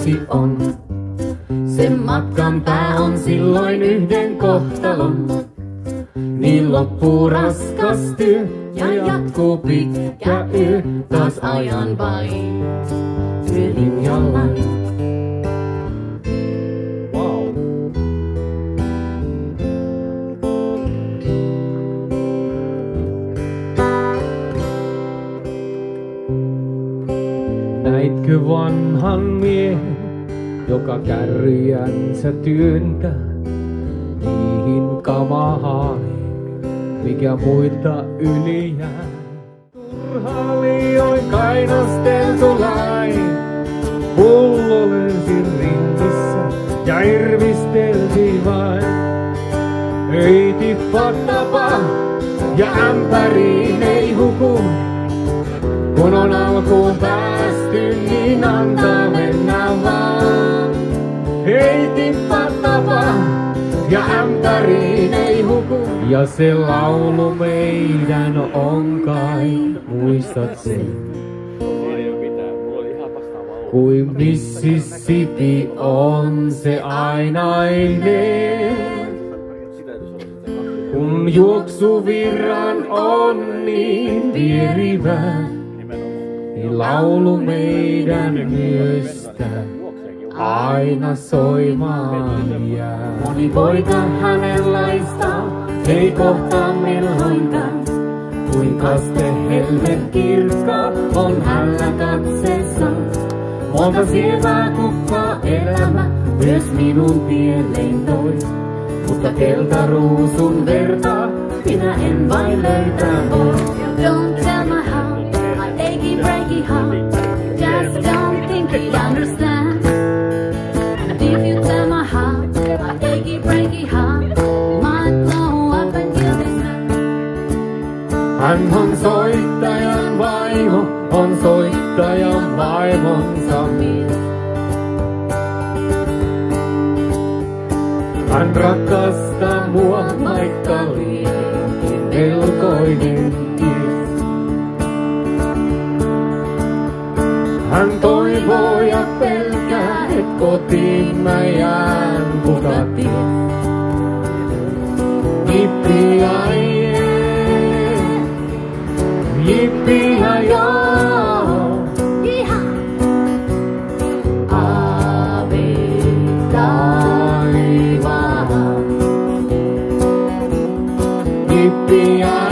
kausi on. Sen matkan pää on silloin yhden kohtalon. Niin loppuu raskas työ ja jatkuu pitkä yö. Taas ajan vain työlinjallani. Näitkö vanhan miehen, joka kärryjänsä työntää niihin kamahaaliin, mikä muilta yli jää? Turha liioin kainosteltu lain, pullo löysi ringissä ja irvisteltiin vain. Ei tippa tapa ja ämpäriin ei huku, kun on alkuun päästy, niin antaa mennä vaan. Ei tippa tapa ja ämpäriin ei huku. Ja se laulu meidän on kai, muistat sen? Kuin Mississippi on se ainainen. Kun juoksuvirran on niin virivä, niin laulu meidän myöstä aina soimaan jää. Moni poika hänenlaista ei kohtaa milloinkaan, kuin kaste helmet kirkka on hällä katseessa. Monta sievää kukkaa elämä myös minun tielleen toi, mutta keltaruusun verta minä en vain löytää voi. Don't tell my heart, my achy breaky heart, just don't think he'd understand. And if you tell my heart, my achy breaky heart, might blow up and kill this man. Hän on soittajan vaimo, on soittajan vaimonsa mies. Hän rakastaa mua, vaikka liiankin melkoinen ties. Hän toivoo ja pelkää, et kotiin mä jään, kuka ties. Jippi-ai-jee, jippi-ai-joo. Ave taivaan. Jippi-ai-jee.